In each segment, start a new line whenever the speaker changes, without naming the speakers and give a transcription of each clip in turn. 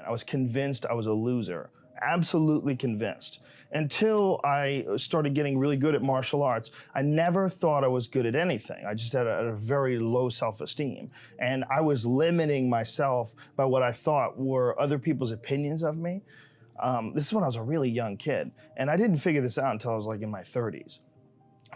I was convinced I was a loser, absolutely convinced. Until I started getting really good at martial arts, I never thought I was good at anything. I just had a very low self-esteem. And I was limiting myself by what I thought were other people's opinions of me. This is when I was a really young kid. And I didn't figure this out until I was like in my 30s.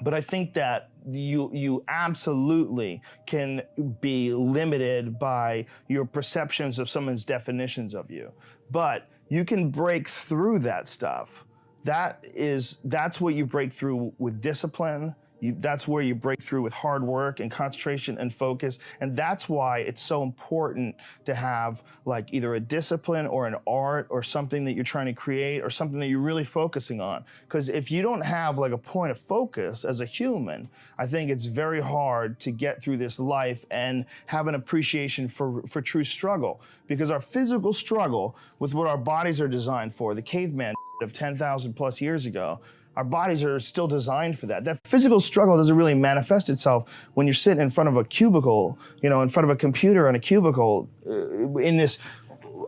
But I think that you absolutely can be limited by your perceptions of someone's definitions of you. But you can break through that stuff. That's what you break through with discipline. That's where you break through with hard work and concentration and focus. And that's why it's so important to have like either a discipline or an art or something that you're trying to create or something that you're really focusing on. Because if you don't have like a point of focus as a human, I think it's very hard to get through this life and have an appreciation for true struggle. Because our physical struggle with what our bodies are designed for, the caveman of 10,000 plus years ago, our bodies are still designed for that. That physical struggle doesn't really manifest itself when you're sitting in front of a cubicle, in front of a computer in a cubicle, in this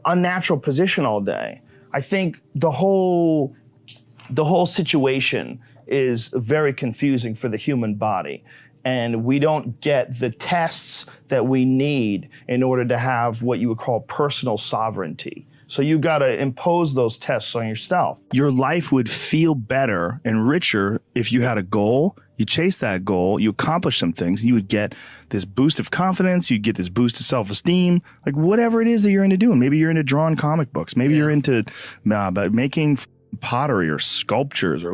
unnatural position all day. I think the whole situation is very confusing for the human body. And we don't get the tests that we need in order to have what you would call personal sovereignty. So you got to impose those tests on yourself.
Your life would feel better and richer if you had a goal, you chase that goal, you accomplish some things, you would get this boost of confidence, you get this boost of self-esteem, like whatever it is that you're into doing. Maybe you're into drawing comic books. Maybe you're into making pottery or sculptures,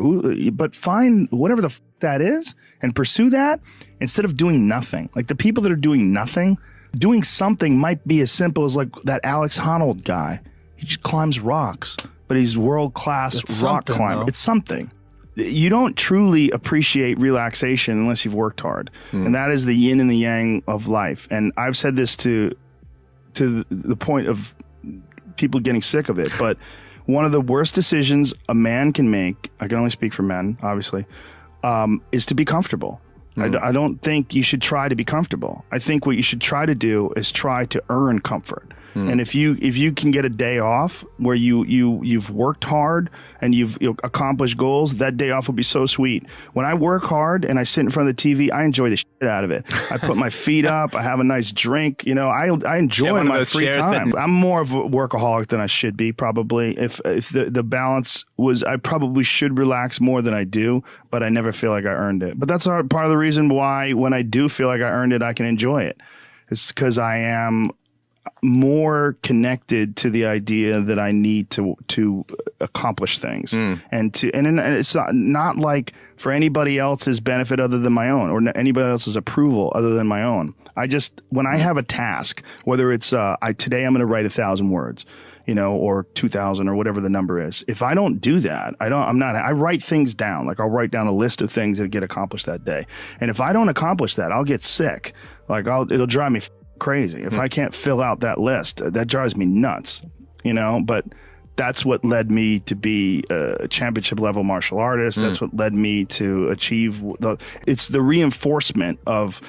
but find whatever the that is and pursue that instead of doing nothing. Like the people that are doing nothing, doing something might be as simple as like that Alex Honnold guy. He just climbs rocks, but he's world-class rock climber. It's something. You don't truly appreciate relaxation unless you've worked hard. And that is the yin and the yang of life. And I've said this to the point of people getting sick of it, but one of the worst decisions a man can make, I can only speak for men, obviously, is to be comfortable. I don't think you should try to be comfortable. I think what you should try to do is try to earn comfort. And if you can get a day off where you've worked hard and you've accomplished goals, that day off will be so sweet. When I work hard and I sit in front of the TV, I enjoy the shit out of it. I put my feet up, I have a nice drink, I enjoy my free time. I'm more of a workaholic than I should be, probably. If the balance was, I probably should relax more than I do, but I never feel like I earned it. But that's part of the reason why when I do feel like I earned it, I can enjoy it. It's because I am more connected to the idea that I need to accomplish things and it's not like for anybody else's benefit other than my own or anybody else's approval other than my own. When I have a task, whether it's today I'm going to write 1,000 words, or 2,000 or whatever the number is. If I don't do that, I write things down. Like I'll write down a list of things that get accomplished that day. And if I don't accomplish that, I'll get sick. Like it'll drive me crazy. If I can't fill out that list, that drives me nuts, but that's what led me to be a championship level martial artist. That's what led me to achieve it's the reinforcement of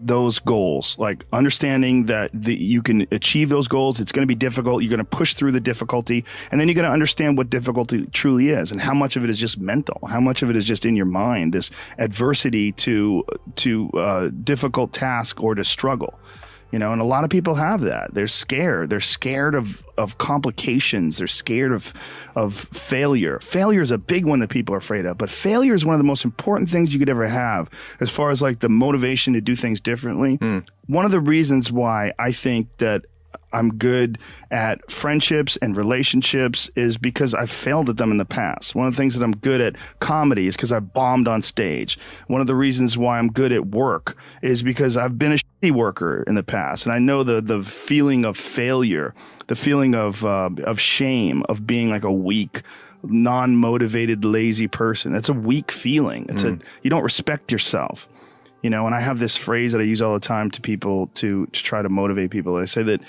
those goals, like understanding that you can achieve those goals. It's going to be difficult. You're going to push through the difficulty, and then you're going to understand what difficulty truly is and how much of it is just mental, how much of it is just in your mind, this adversity to difficult task or to struggle. And a lot of people have that. They're scared. They're scared of complications. They're scared of failure. Failure is a big one that people are afraid of. But failure is one of the most important things you could ever have as far as like the motivation to do things differently. One of the reasons why I think that I'm good at friendships and relationships is because I've failed at them in the past. One of the things that I'm good at comedy is because I bombed on stage. One of the reasons why I'm good at work is because I've been a shitty worker in the past. And I know the feeling of failure, the feeling of shame, of being like a weak, non-motivated, lazy person. It's a weak feeling. You don't respect yourself. And I have this phrase that I use all the time to people to try to motivate people. I say that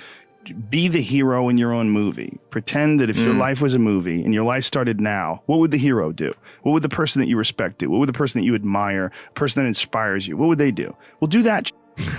be the hero in your own movie. Pretend that if your life was a movie and your life started now, what would the hero do? What would the person that you respect do? What would the person that you admire, the person that inspires you, what would they do? Well, do that.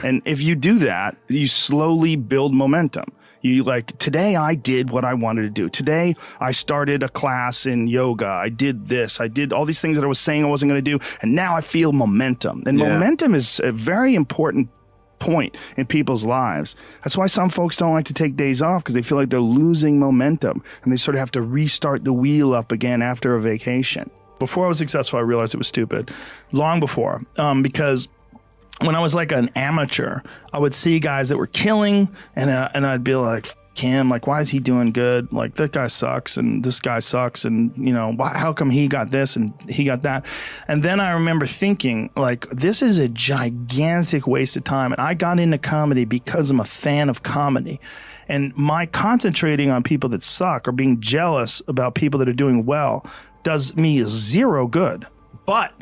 And if you do that, you slowly build momentum. You like, today I did what I wanted to do. Today I started a class in yoga. I did this. I did all these things that I was saying I wasn't going to do. And now I feel momentum. And momentum is a very important point in people's lives. That's why some folks don't like to take days off, because they feel like they're losing momentum and they sort of have to restart the wheel up again after a vacation. Before I was successful, I realized it was stupid. Long before, because when I was like an amateur, I would see guys that were killing, and I'd be like, F him, like, why is he doing good? Like, that guy sucks, and this guy sucks, and you know, how come he got this and he got that? And then I remember thinking, like, this is a gigantic waste of time. And I got into comedy because I'm a fan of comedy. And my concentrating on people that suck or being jealous about people that are doing well does me zero good. But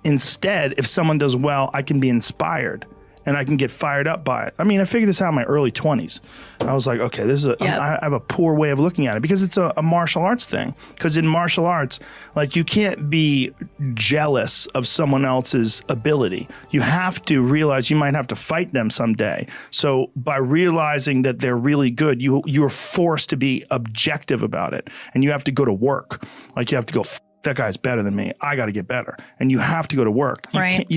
instead, if someone does well, I can be inspired and I can get fired up by it. I mean, I figured this out in my early 20s. I was like, okay, this is I have a poor way of looking at it, because it's a martial arts thing. Because in martial arts, like, you can't be jealous of someone else's ability. You have to realize you might have to fight them someday. So by realizing that they're really good, you're forced to be objective about it. And you have to go to work. Like, you have to go, that guy's better than me. I got to get better. And you have to go to work.
Right.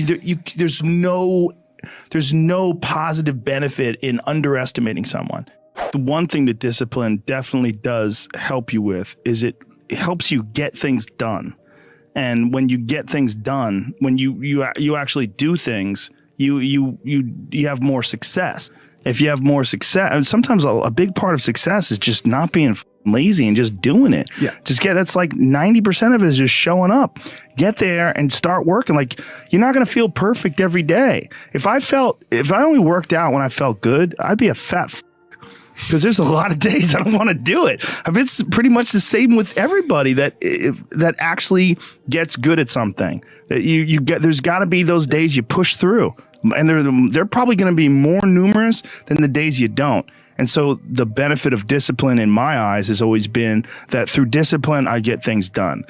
There's no positive benefit in underestimating someone. The one thing that discipline definitely does help you with is it helps you get things done. And when you get things done, when you actually do things, you have more success. If you have more success, and sometimes a big part of success is just not being lazy and just doing it.
Yeah.
That's like 90% of it is just showing up. Get there and start working. Like, you're not going to feel perfect every day. If I only worked out when I felt good, I'd be a fat because there's a lot of days I don't want to do it. It's pretty much the same with everybody that actually gets good at something. There's got to be those days you push through. And they're probably going to be more numerous than the days you don't. And so the benefit of discipline in my eyes has always been that through discipline, I get things done.